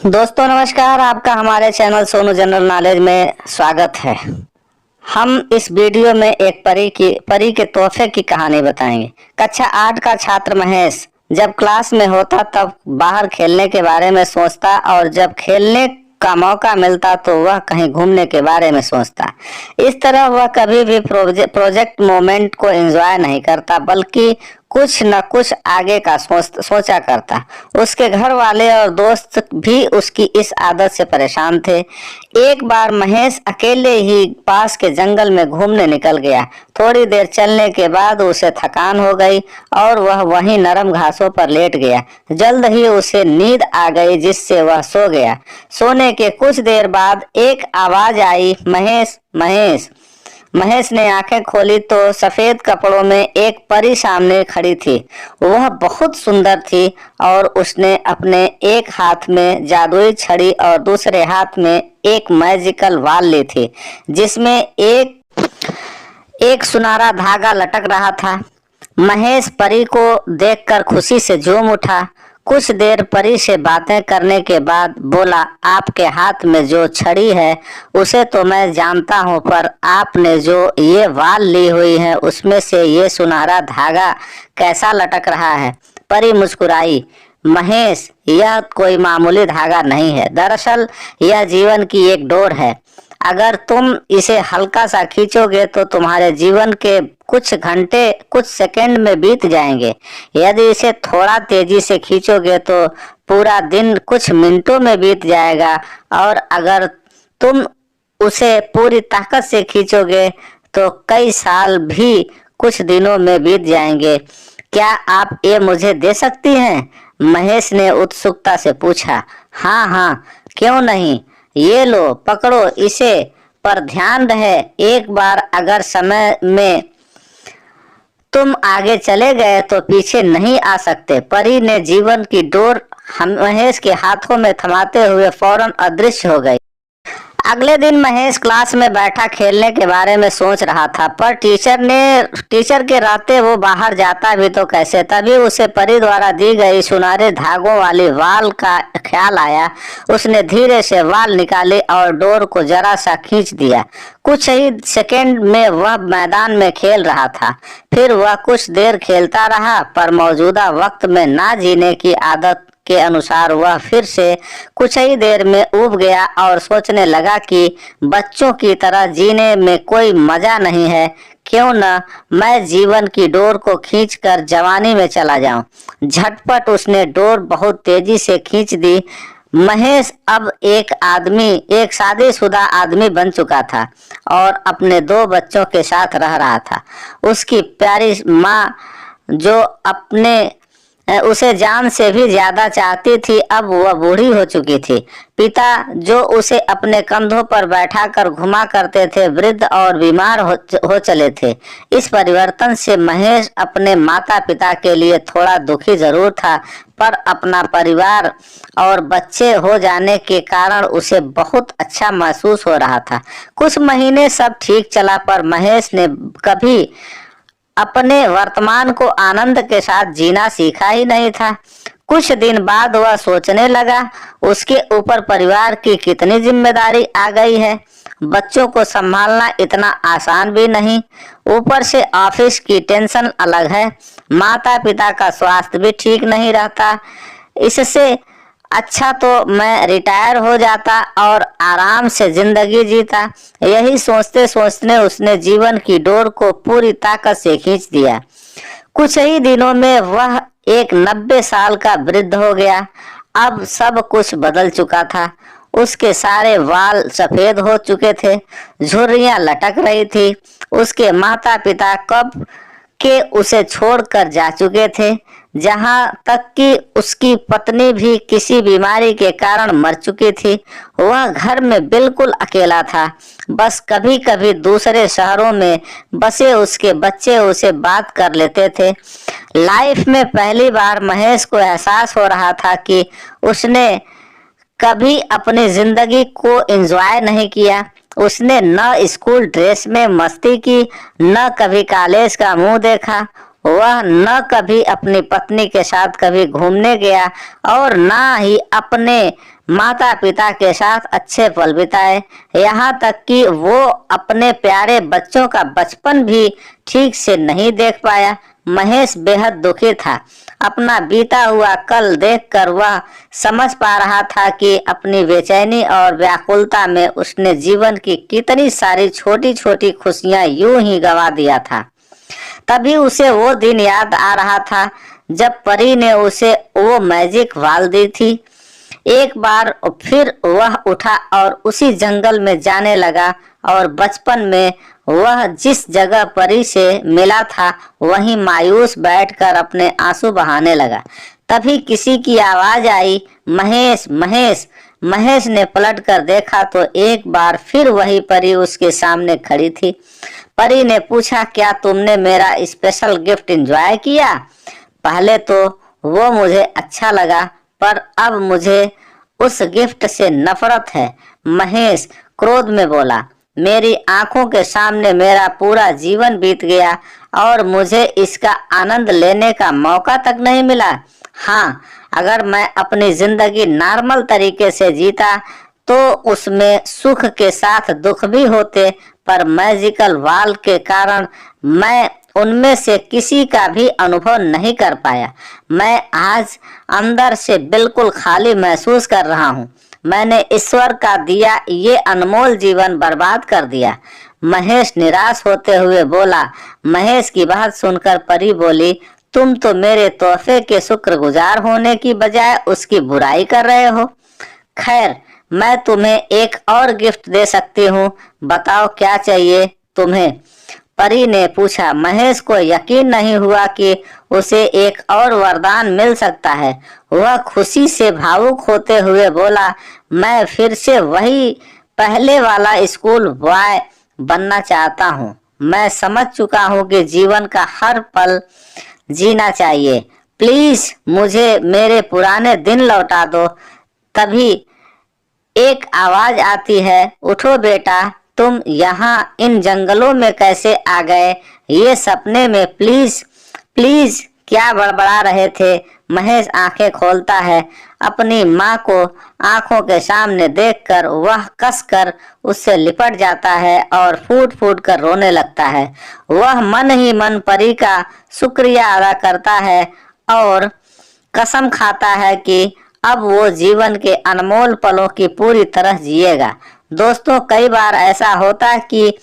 दोस्तों नमस्कार, आपका हमारे चैनल सोनू जनरल नॉलेज में स्वागत है। हम इस वीडियो में एक परी के तोहफे की कहानी बताएंगे। कक्षा 8 का छात्र महेश जब क्लास में होता तब बाहर खेलने के बारे में सोचता और जब खेलने का मौका मिलता तो वह कहीं घूमने के बारे में सोचता। इस तरह वह कभी भी प्रोजेक्ट मोमेंट को एंजॉय नहीं करता, बल्कि कुछ न कुछ आगे का सोचा करता। उसके घर वाले और दोस्त भी उसकी इस आदत से परेशान थे। एक बार महेश अकेले ही पास के जंगल में घूमने निकल गया। थोड़ी देर चलने के बाद उसे थकान हो गई और वह वहीं नरम घासों पर लेट गया। जल्द ही उसे नींद आ गई, जिससे वह सो गया। सोने के कुछ देर बाद एक आवाज आई, महेश महेश। महेश ने आंखें खोली तो सफेद कपड़ों में एक परी सामने खड़ी थी। वह बहुत सुंदर थी और उसने अपने एक हाथ में जादुई छड़ी और दूसरे हाथ में एक मैजिकल वाल ली थी, जिसमें एक सुनहरा धागा लटक रहा था। महेश परी को देखकर खुशी से झूम उठा। कुछ देर परी से बातें करने के बाद बोला, आपके हाथ में जो छड़ी है उसे तो मैं जानता हूँ, पर आपने जो ये वाल ली हुई है उसमें से ये सुनहरा धागा कैसा लटक रहा है? परी मुस्कुराई, महेश यह कोई मामूली धागा नहीं है। दरअसल यह जीवन की एक डोर है। अगर तुम इसे हल्का सा खींचोगे तो तुम्हारे जीवन के कुछ घंटे कुछ सेकंड में बीत जाएंगे। यदि इसे थोड़ा तेजी से खींचोगे तो पूरा दिन कुछ मिनटों में बीत जाएगा, और अगर तुम उसे पूरी ताकत से खींचोगे तो कई साल भी कुछ दिनों में बीत जाएंगे। क्या आप ये मुझे दे सकती हैं? महेश ने उत्सुकता से पूछा। हाँ हाँ, क्यों नहीं, ये लो, पकड़ो इसे, पर ध्यान रहे एक बार अगर समय में तुम आगे चले गए तो पीछे नहीं आ सकते। परी ने जीवन की डोर महेश के हाथों में थमाते हुए फौरन अदृश्य हो गई। अगले दिन महेश क्लास में बैठा खेलने के बारे में सोच रहा था, पर टीचर के रहते वो बाहर जाता भी तो कैसे। तभी उसे परी द्वारा दी गई सुनहरे धागों वाली वाल का ख्याल आया। उसने धीरे से वाल निकाली और डोर को जरा सा खींच दिया। कुछ ही सेकंड में वह मैदान में खेल रहा था। फिर वह कुछ देर खेलता रहा, पर मौजूदा वक्त में ना जीने की आदत के अनुसार वह फिर से कुछ ही देर में ऊब गया और सोचने लगा कि बच्चों की तरह जीने में कोई मजा नहीं है। क्यों न मैं जीवन की डोर को खींचकर जवानी में चला जाऊं। झटपट उसने डोर बहुत तेजी से खींच दी। महेश अब एक शादीशुदा आदमी बन चुका था और अपने 2 बच्चों के साथ रह रहा था। उसकी प्यारी माँ जो उसे जान से भी ज्यादा चाहती थी, अब वह बूढ़ी हो चुकी थी। पिता जो उसे अपने कंधों पर बैठाकर घुमा करते थे, वृद्ध और बीमार हो चले थे। इस परिवर्तन से महेश अपने माता पिता के लिए थोड़ा दुखी जरूर था, पर अपना परिवार और बच्चे हो जाने के कारण उसे बहुत अच्छा महसूस हो रहा था। कुछ महीने सब ठीक चला, पर महेश ने कभी अपने वर्तमान को आनंद के साथ जीना सीखा ही नहीं था। कुछ दिन बाद वह सोचने लगा, उसके ऊपर परिवार की कितनी जिम्मेदारी आ गई है। बच्चों को संभालना इतना आसान भी नहीं, ऊपर से ऑफिस की टेंशन अलग है। माता पिता का स्वास्थ्य भी ठीक नहीं रहता। इससे अच्छा तो मैं रिटायर हो जाता और आराम से जिंदगी जीता। यही सोचते सोचते उसने जीवन की डोर को पूरी ताकत से खींच दिया। कुछ ही दिनों में वह एक 90 साल का वृद्ध हो गया। अब सब कुछ बदल चुका था। उसके सारे वाल सफेद हो चुके थे, झुर्रियां लटक रही थी। उसके माता पिता कब के उसे छोड़कर जा चुके थे। जहां तक कि उसकी पत्नी भी किसी बीमारी के कारण मर चुकी थी। वह घर में बिल्कुल अकेला था। बस कभी कभी दूसरे शहरों में बसे उसके बच्चे उसे बात कर लेते थे। लाइफ में पहली बार महेश को एहसास हो रहा था कि उसने कभी अपनी जिंदगी को एंजॉय नहीं किया। उसने न स्कूल ड्रेस में मस्ती की, न कभी कॉलेज का मुंह देखा। वह न कभी अपनी पत्नी के साथ कभी घूमने गया और ना ही अपने माता पिता के साथ अच्छे पल बिताए। यहाँ तक कि वो अपने प्यारे बच्चों का बचपन भी ठीक से नहीं देख पाया। महेश बेहद दुखी था। अपना बीता हुआ कल देखकर वह समझ पा रहा था कि अपनी बेचैनी और व्याकुलता में उसने जीवन की कितनी सारी छोटी छोटी खुशियां यूं ही गंवा दिया था। तभी उसे वो दिन याद आ रहा था जब परी ने उसे वो मैजिक वाल दी थी। एक बार फिर वह उठा और उसी जंगल में जाने लगा और बचपन में वह जिस जगह परी से मिला था वहीं मायूस बैठकर अपने आंसू बहाने लगा। तभी किसी की आवाज आई, महेश महेश। महेश ने पलटकर देखा तो एक बार फिर वही परी उसके सामने खड़ी थी। परी ने पूछा, क्या तुमने मेरा स्पेशल गिफ्ट एंजॉय किया? पहले तो वो मुझे अच्छा लगा पर अब मुझे उस गिफ्ट से नफरत है। महेश क्रोध में बोला, मेरी आंखों के सामने मेरा पूरा जीवन बीत गया और मुझे इसका आनंद लेने का मौका तक नहीं मिला। हाँ, अगर मैं अपनी जिंदगी नॉर्मल तरीके से जीता तो उसमें सुख के साथ दुख भी होते, पर मैजिकल वाल के कारण मैं उनमें से किसी का भी अनुभव नहीं कर पाया। मैं आज अंदर से बिल्कुल खाली महसूस कर रहा हूँ। मैंने ईश्वर का दिया ये अनमोल जीवन बर्बाद कर दिया। महेश निराश होते हुए बोला। महेश की बात सुनकर परी बोली, तुम तो मेरे तोहफे के शुक्रगुजार होने की बजाय उसकी बुराई कर रहे हो। खैर, मैं तुम्हें एक और गिफ्ट दे सकती हूँ, बताओ क्या चाहिए तुम्हें? परी ने पूछा। महेश को यकीन नहीं हुआ कि उसे एक और वरदान मिल सकता है। वह खुशी से भावुक होते हुए बोला, मैं फिर से वही पहले वाला स्कूल बॉय बनना चाहता हूँ। मैं समझ चुका हूँ कि जीवन का हर पल जीना चाहिए। प्लीज मुझे मेरे पुराने दिन लौटा दो। तभी एक आवाज आती है, उठो बेटा, तुम यहाँ इन जंगलों में कैसे आ गए? ये सपने में? प्लीज प्लीज क्या बड़बड़ा रहे थे? महेश आंखें खोलता है। अपनी माँ को आंखों के सामने देखकर वह कसकर उससे लिपट जाता है और फूट फूट कर रोने लगता है। वह मन ही मन परी का शुक्रिया अदा करता है और कसम खाता है कि अब वो जीवन के अनमोल पलों की पूरी तरह जिएगा। दोस्तों, कई बार ऐसा होता है कि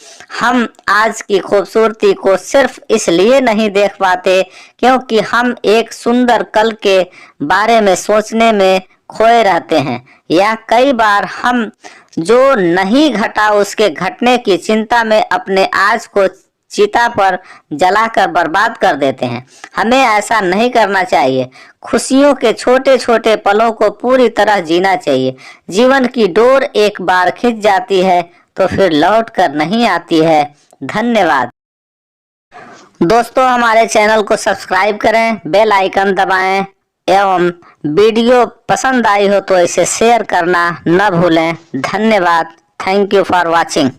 हम आज की खूबसूरती को सिर्फ इसलिए नहीं देख पाते क्योंकि हम एक सुंदर कल के बारे में सोचने में खोए रहते हैं, या कई बार हम जो नहीं घटा उसके घटने की चिंता में अपने आज को चिता पर जलाकर बर्बाद कर देते हैं। हमें ऐसा नहीं करना चाहिए। खुशियों के छोटे छोटे पलों को पूरी तरह जीना चाहिए। जीवन की डोर एक बार खिंच जाती है तो फिर लौट कर नहीं आती है। धन्यवाद। दोस्तों, हमारे चैनल को सब्सक्राइब करें, बेल आइकन दबाएं एवं वीडियो पसंद आई हो तो इसे शेयर करना न भूलें। धन्यवाद। Thank you for watching.